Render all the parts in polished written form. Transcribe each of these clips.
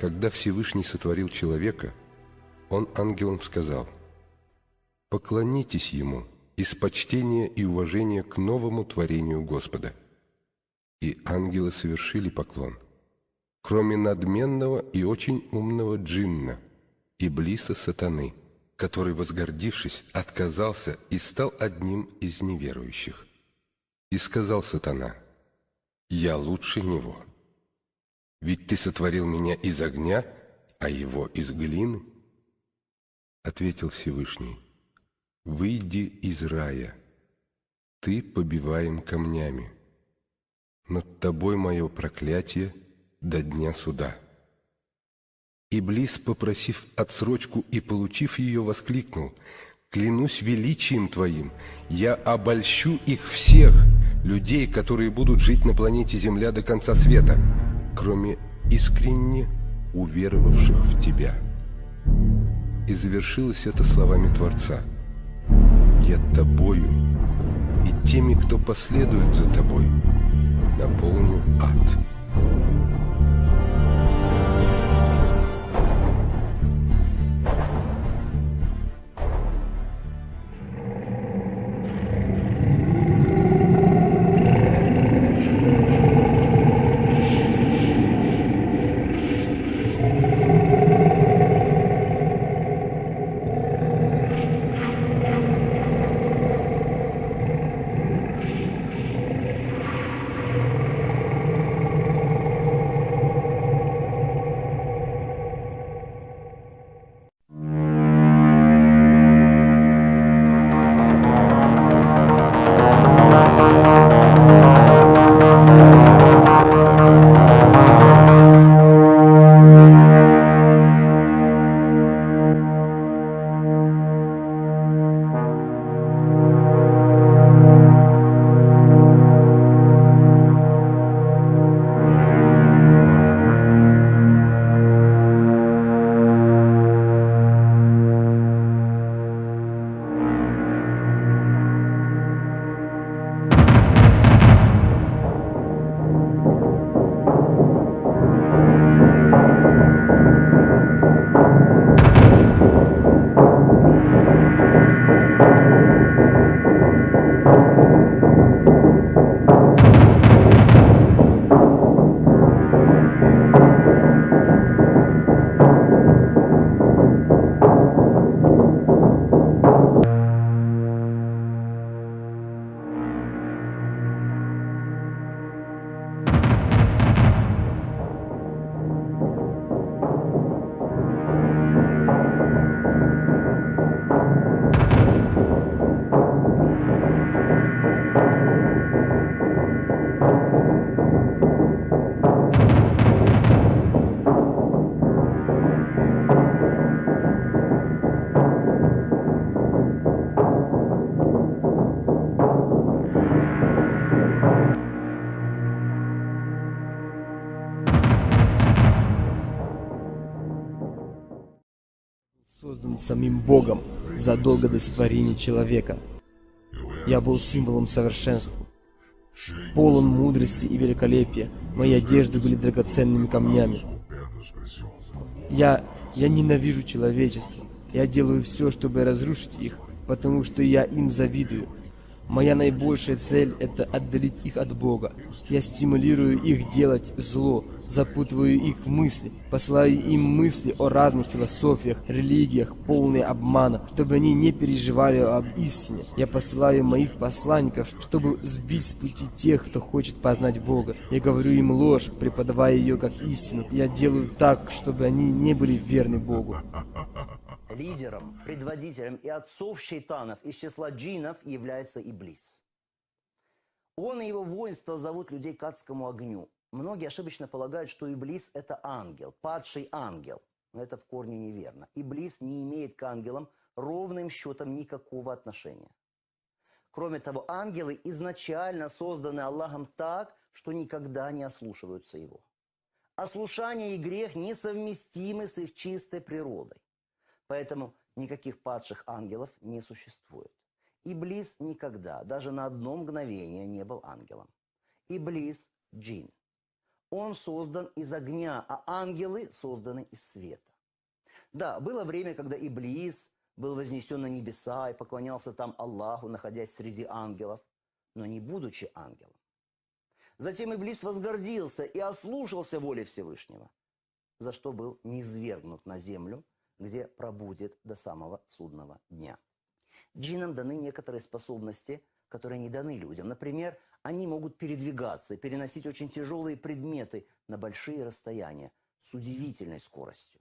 Когда Всевышний сотворил человека, Он ангелам сказал: «Поклонитесь Ему из почтения и уважения к новому творению Господа». И ангелы совершили поклон, кроме надменного и очень умного джинна, Иблиса сатаны, который, возгордившись, отказался и стал одним из неверующих. И сказал сатана: «Я лучше него. Ведь ты сотворил меня из огня, а его из глины». Ответил Всевышний: «Выйди из рая, ты побиваем камнями. Над тобой мое проклятие до дня суда». Иблис, попросив отсрочку и получив ее, воскликнул: «Клянусь величием Твоим, я обольщу их всех, людей, которые будут жить на планете Земля до конца света, кроме искренне уверовавших в Тебя». И завершилось это словами Творца: «Я тобою и теми, кто последует за тобой, наполню ад». Создан самим Богом задолго до сотворения человека. Я был символом совершенства, полон мудрости и великолепия. Мои одежды были драгоценными камнями. Я ненавижу человечество. Я делаю все, чтобы разрушить их, потому что я им завидую. Моя наибольшая цель – это отдалить их от Бога. Я стимулирую их делать зло, запутываю их в мысли, посылаю им мысли о разных философиях, религиях, полные обмана, чтобы они не переживали об истине. Я посылаю моих посланников, чтобы сбить с пути тех, кто хочет познать Бога. Я говорю им ложь, преподавая ее как истину. Я делаю так, чтобы они не были верны Богу. Лидером, предводителем и отцов шейтанов из числа джиннов является Иблис. Он и его воинство зовут людей к адскому огню. Многие ошибочно полагают, что Иблис – это ангел, падший ангел. Но это в корне неверно. Иблис не имеет к ангелам ровным счетом никакого отношения. Кроме того, ангелы изначально созданы Аллахом так, что никогда не ослушиваются его. Ослушание и грех несовместимы с их чистой природой. Поэтому никаких падших ангелов не существует. Иблис никогда, даже на одно мгновение, не был ангелом. Иблис – джин. Он создан из огня, а ангелы созданы из света. Да, было время, когда Иблис был вознесен на небеса и поклонялся там Аллаху, находясь среди ангелов, но не будучи ангелом. Затем Иблис возгордился и ослушался воли Всевышнего, за что был низвергнут на землю, где пробудет до самого судного дня. Джиннам даны некоторые способности, которые не даны людям. Например, они могут передвигаться и переносить очень тяжелые предметы на большие расстояния с удивительной скоростью.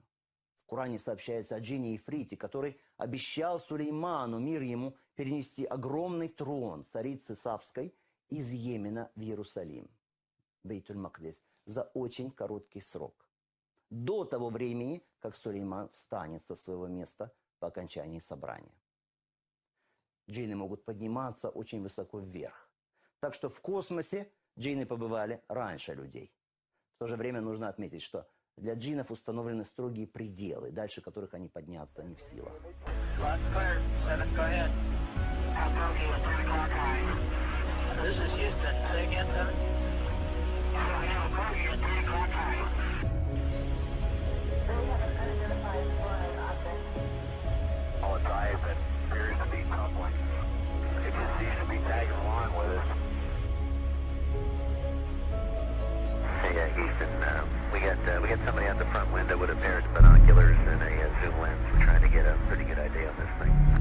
В Коране сообщается о джинне Ифрите, который обещал Сулейману, мир ему, перенести огромный трон царицы Савской из Йемена в Иерусалим, Бейтуль-Макдис, за очень короткий срок. До того времени, как Сулейман встанет со своего места по окончании собрания. Джинны могут подниматься очень высоко вверх. Так что в космосе джинны побывали раньше людей. В то же время нужно отметить, что для джиннов установлены строгие пределы, дальше которых они подняться не в силах. Yeah, Houston, we got somebody out the front window with a pair of binoculars and a zoom lens. We're trying to get a pretty good idea on this thing.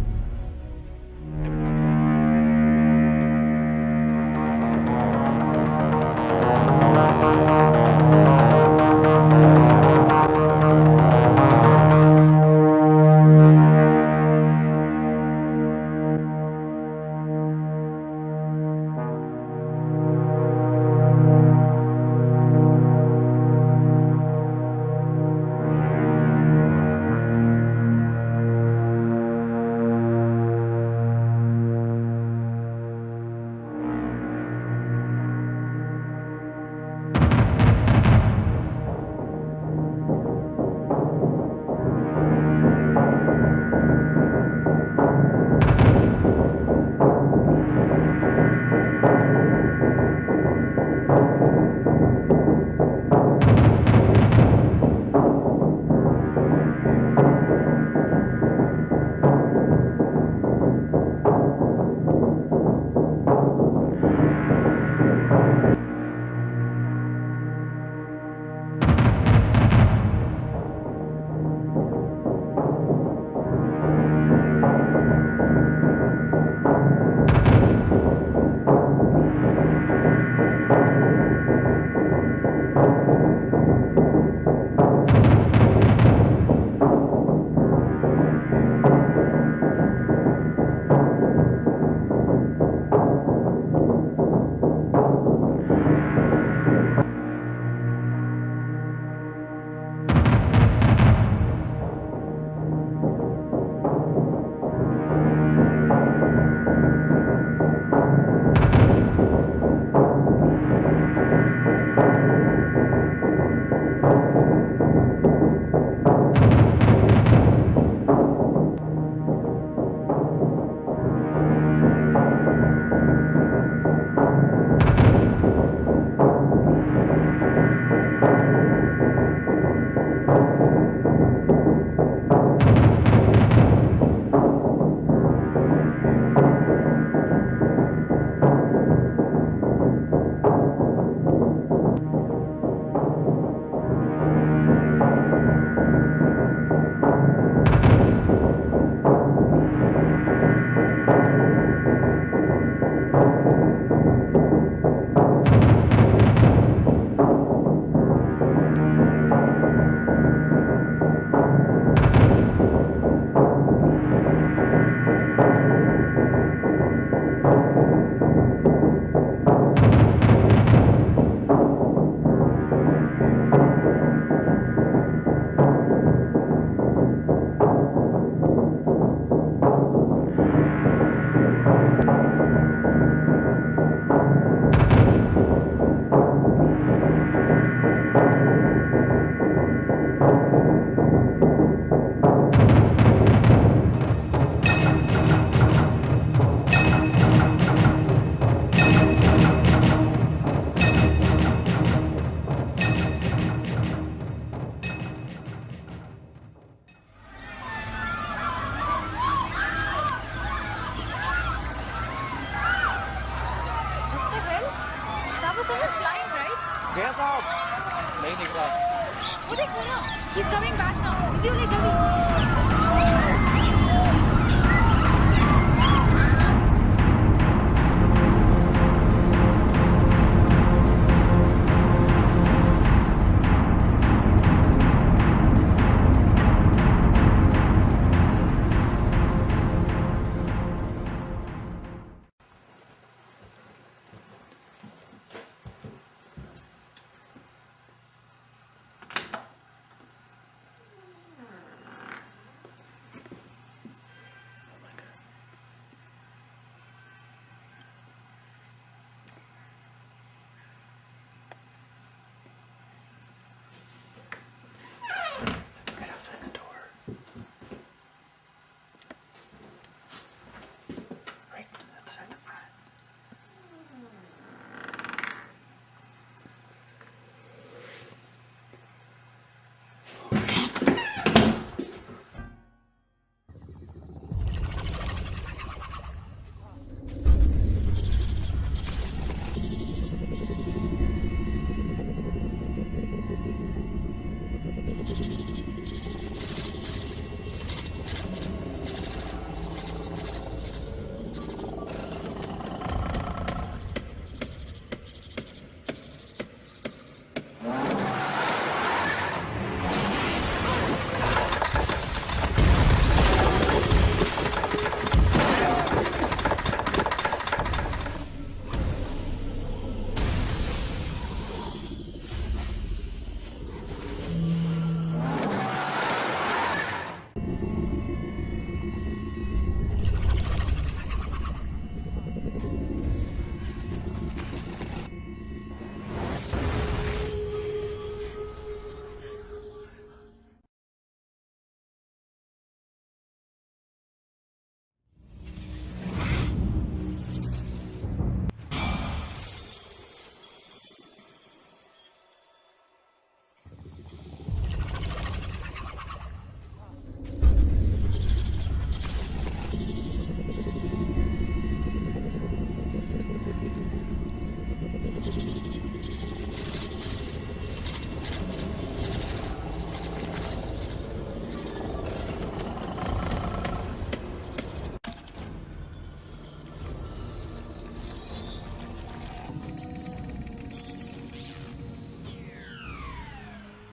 no, no. He's coming back now. Jolly, jolly.